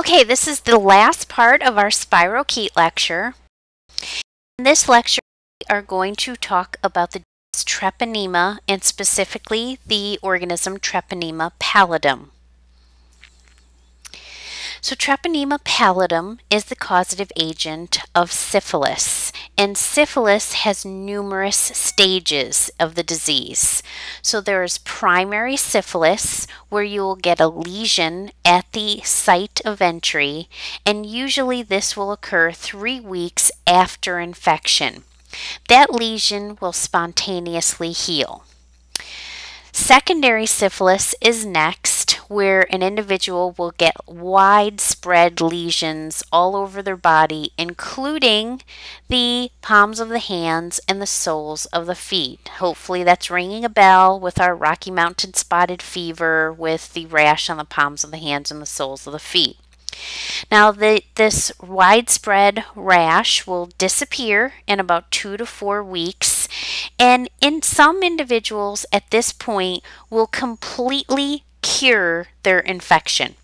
Okay, this is the last part of our spirochete lecture. In this lecture, we are going to talk about the Treponema and specifically the organism Treponema pallidum. So Treponema pallidum is the causative agent of syphilis, and syphilis has numerous stages of the disease. So there is primary syphilis, where you will get a lesion at the site of entry, and usually this will occur 3 weeks after infection. That lesion will spontaneously heal. Secondary syphilis is next, where an individual will get widespread lesions all over their body, including the palms of the hands and the soles of the feet. Hopefully that's ringing a bell with our Rocky Mountain spotted fever with the rash on the palms of the hands and the soles of the feet. Now, this widespread rash will disappear in about 2 to 4 weeks, and in some individuals at this point will completely cure their infection.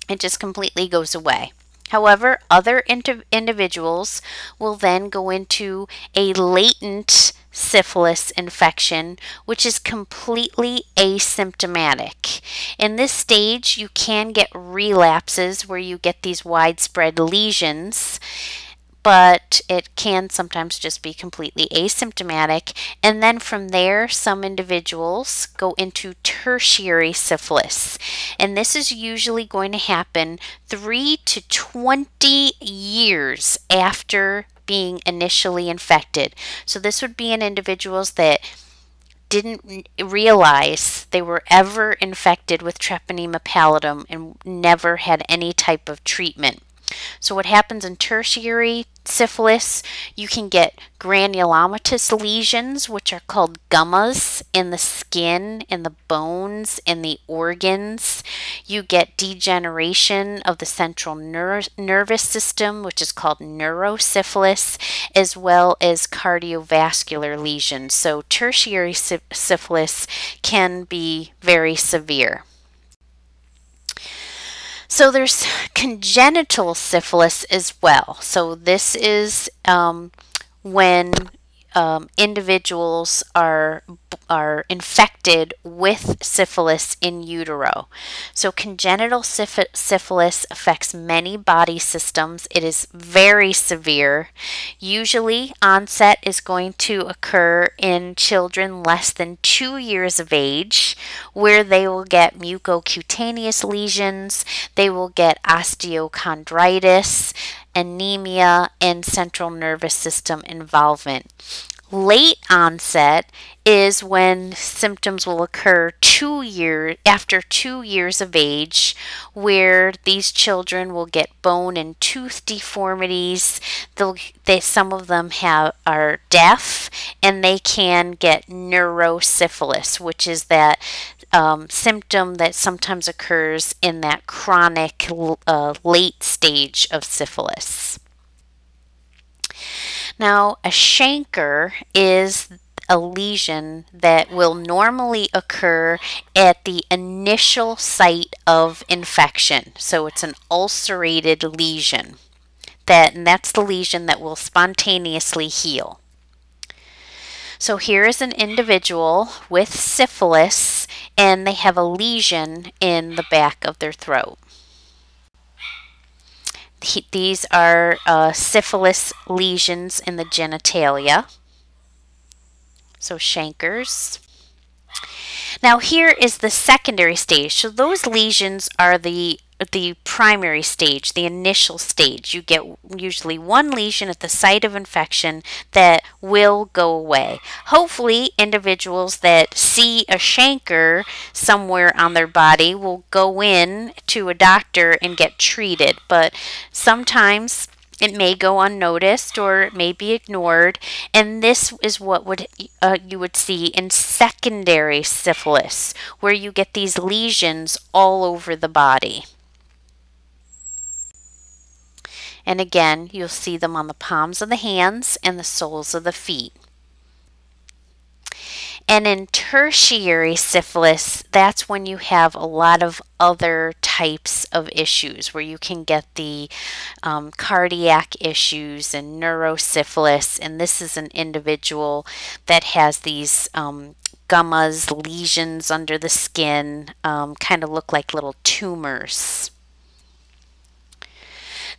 It just completely goes away. However, other individuals will then go into a latent syphilis infection, which is completely asymptomatic. In this stage, you can get relapses where you get these widespread lesions, but it can sometimes just be completely asymptomatic. And then from there, some individuals go into tertiary syphilis. And this is usually going to happen 3 to 20 years after being initially infected. So this would be in individuals that didn't realize they were ever infected with Treponema pallidum and never had any type of treatment. So what happens in tertiary syphilis, you can get granulomatous lesions, which are called gummas, in the skin, in the bones, in the organs. You get degeneration of the central nervous system, which is called neurosyphilis, as well as cardiovascular lesions. So tertiary syphilis can be very severe. So there's congenital syphilis as well. So this is when individuals are infected with syphilis in utero. So congenital syphilis affects many body systems. It is very severe. Usually onset is going to occur in children less than 2 years of age, where they will get mucocutaneous lesions, they will get osteochondritis, anemia, and central nervous system involvement. Late onset is when symptoms will occur after 2 years of age, where these children will get bone and tooth deformities. Some of them are deaf, and they can get neurosyphilis, which is that symptom that sometimes occurs in that chronic late stage of syphilis. Now, a chancre is a lesion that will normally occur at the initial site of infection. So it's an ulcerated lesion. And that's the lesion that will spontaneously heal. So here is an individual with syphilis, and they have a lesion in the back of their throat. These are syphilis lesions in the genitalia, so chancres. Now here is the secondary stage. So those lesions are the primary stage, the initial stage. You get usually one lesion at the site of infection that will go away. Hopefully, individuals that see a chancre somewhere on their body will go in to a doctor and get treated, but sometimes it may go unnoticed or it may be ignored, and this is what you would see in secondary syphilis, where you get these lesions all over the body. And again, you'll see them on the palms of the hands and the soles of the feet. And in tertiary syphilis, that's when you have a lot of other types of issues where you can get the cardiac issues and neurosyphilis. And this is an individual that has these gummas, lesions under the skin, kind of look like little tumors.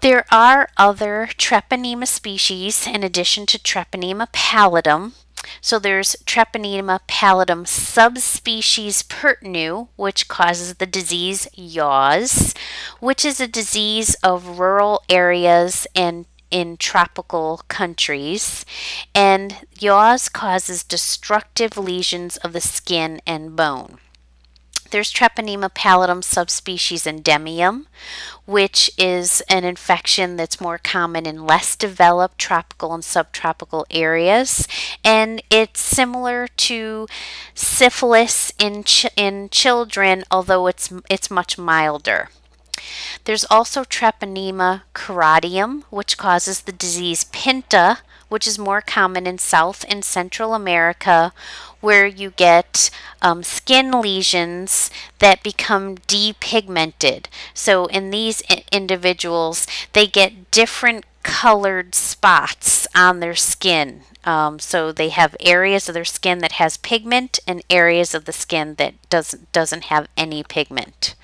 There are other Treponema species in addition to Treponema pallidum. So there's Treponema pallidum subspecies pertinu, which causes the disease yaws, which is a disease of rural areas and in tropical countries. And yaws causes destructive lesions of the skin and bone. There's Treponema pallidum subspecies endemium, which is an infection that's more common in less developed tropical and subtropical areas. And it's similar to syphilis in children, although it's much milder. There's also Treponema caradium, which causes the disease pinta, which is more common in South and Central America, where you get skin lesions that become depigmented. So in these individuals, they get different colored spots on their skin. So they have areas of their skin that has pigment and areas of the skin that doesn't have any pigment.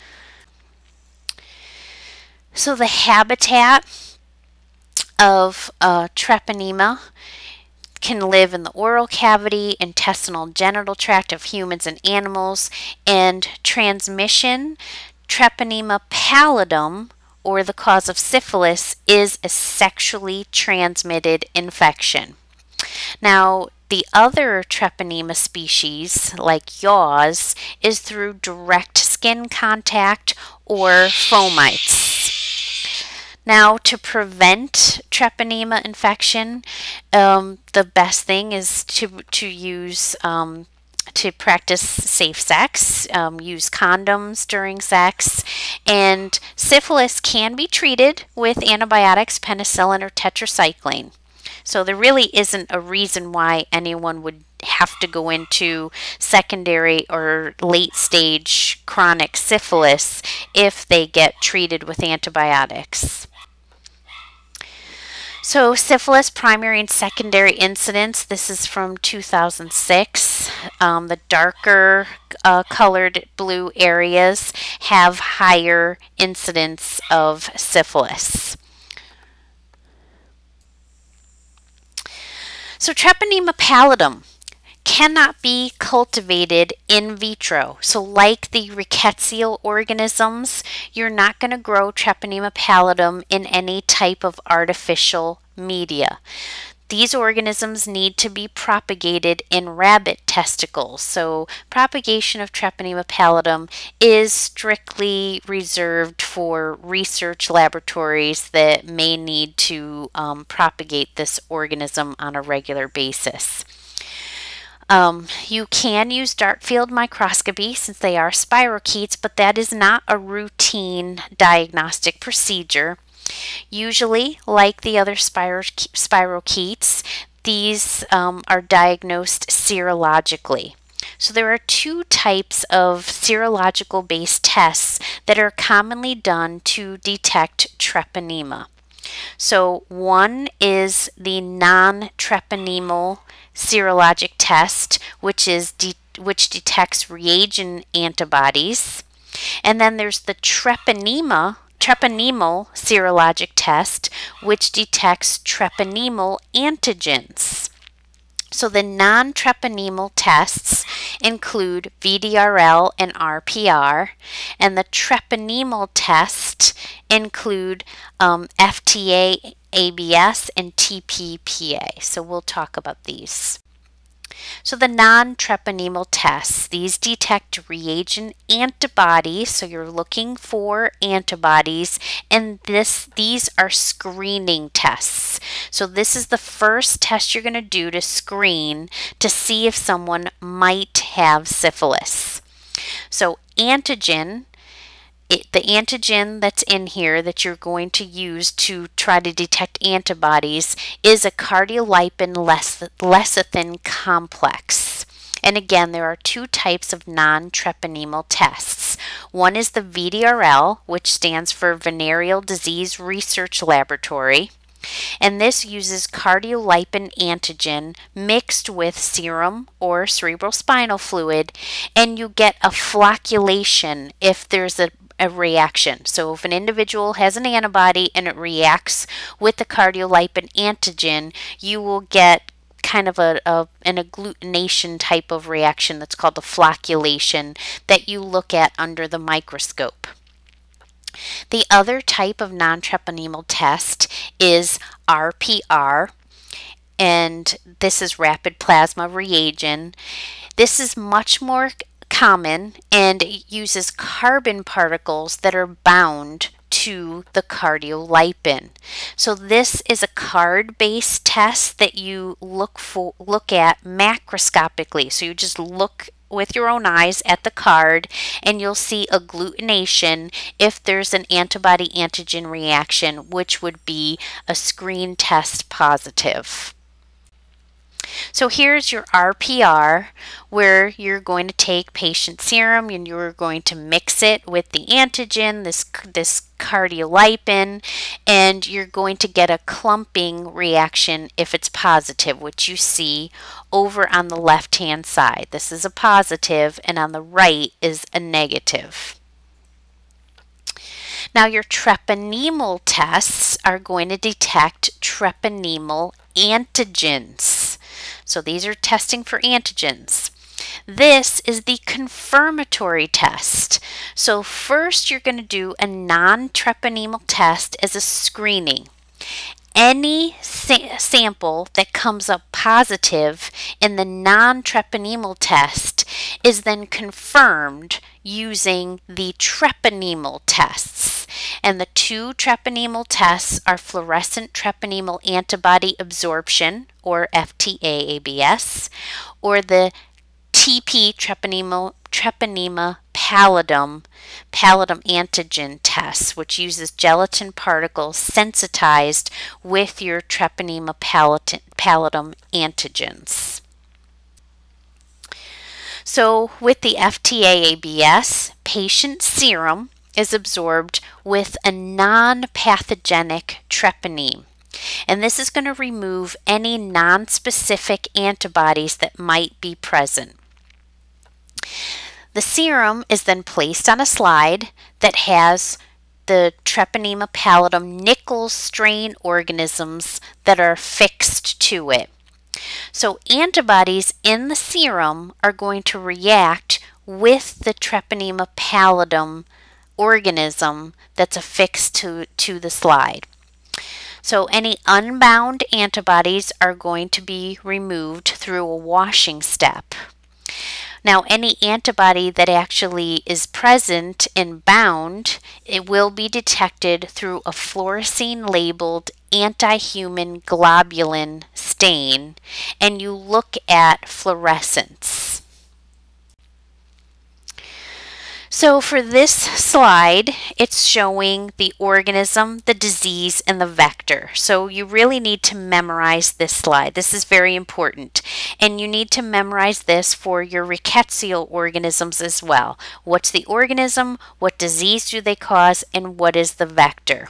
So the habitat of Treponema can live in the oral cavity, intestinal genital tract of humans and animals, and transmission, Treponema pallidum, or the cause of syphilis, is a sexually transmitted infection. Now, the other Treponema species, like yaws, is through direct skin contact or fomites. Now, to prevent Treponema infection, the best thing is to use to practice safe sex, use condoms during sex, and syphilis can be treated with antibiotics, penicillin, or tetracycline. So there really isn't a reason why anyone would have to go into secondary or late stage chronic syphilis if they get treated with antibiotics. So syphilis primary and secondary incidence, this is from 2006. The darker colored blue areas have higher incidence of syphilis. So Treponema pallidum cannot be cultivated in vitro. So like the rickettsial organisms, you're not going to grow Treponema pallidum in any type of artificial media. These organisms need to be propagated in rabbit testicles. So propagation of Treponema pallidum is strictly reserved for research laboratories that may need to propagate this organism on a regular basis. You can use dark field microscopy since they are spirochetes, but that is not a routine diagnostic procedure. Usually, like the other spirochetes, these are diagnosed serologically. So there are two types of serological based tests that are commonly done to detect treponema. So one is the non-treponemal serologic test, which detects reagent antibodies. And then there's the treponemal serologic test, which detects treponemal antigens. So the non-treponemal tests include VDRL and RPR, and the treponemal test include FTA-ABS and TPPA. So we'll talk about these. So the non-treponemal tests, these detect reagent antibodies, so you're looking for antibodies, and these are screening tests. So this is the first test you're going to do to screen to see if someone might have syphilis. So antigen, the antigen that's in here that you're going to use to try to detect antibodies is a cardiolipin lecithin complex. And again, there are two types of non-treponemal tests. One is the VDRL, which stands for Venereal Disease Research Laboratory. And this uses cardiolipin antigen mixed with serum or cerebrospinal fluid, and you get a flocculation if there's a reaction. So if an individual has an antibody and it reacts with the cardiolipin antigen, you will get kind of an agglutination type of reaction that's called the flocculation that you look at under the microscope. The other type of non-treponemal test is RPR, and this is rapid plasma reagent. This is much more common, and it uses carbon particles that are bound to the cardiolipin. So this is a card-based test that you look at macroscopically. So you just look with your own eyes at the card, and you'll see agglutination if there's an antibody-antigen reaction, which would be a screen test positive. So here's your RPR, where you're going to take patient serum and you're going to mix it with the antigen, this cardiolipin, and you're going to get a clumping reaction if it's positive, which you see over on the left-hand side. This is a positive, and on the right is a negative. Now your treponemal tests are going to detect treponemal antigens. So these are testing for antigens. This is the confirmatory test. So first you're going to do a non-treponemal test as a screening. Any sample that comes up positive in the non-treponemal test is then confirmed using the treponemal tests. And the two treponemal tests are fluorescent treponemal antibody absorption, or FTA-ABS, or the TP treponema pallidum antigen test, which uses gelatin particles sensitized with your treponema pallidum antigens. So with the FTA-ABS, patient serum is absorbed with a non-pathogenic treponeme. And this is going to remove any non-specific antibodies that might be present. The serum is then placed on a slide that has the Treponema pallidum nickel strain organisms that are fixed to it. So antibodies in the serum are going to react with the Treponema pallidum organism that's affixed to the slide. So any unbound antibodies are going to be removed through a washing step. Now any antibody that actually is present and bound, it will be detected through a fluorescein labeled anti-human globulin stain, and you look at fluorescence. So for this slide, it's showing the organism, the disease, and the vector. So you really need to memorize this slide. This is very important. And you need to memorize this for your rickettsial organisms as well. What's the organism, what disease do they cause, and what is the vector?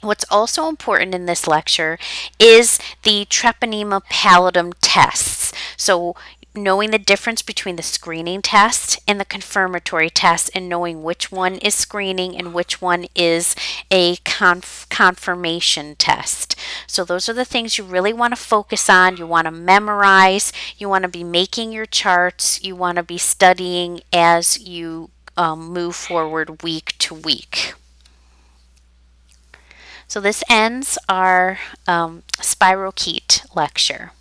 What's also important in this lecture is the Treponema pallidum tests. So knowing the difference between the screening test and the confirmatory test, and knowing which one is screening and which one is a confirmation test. So those are the things you really want to focus on. You want to memorize, you want to be making your charts, you want to be studying as you move forward week to week. So this ends our spirochete lecture.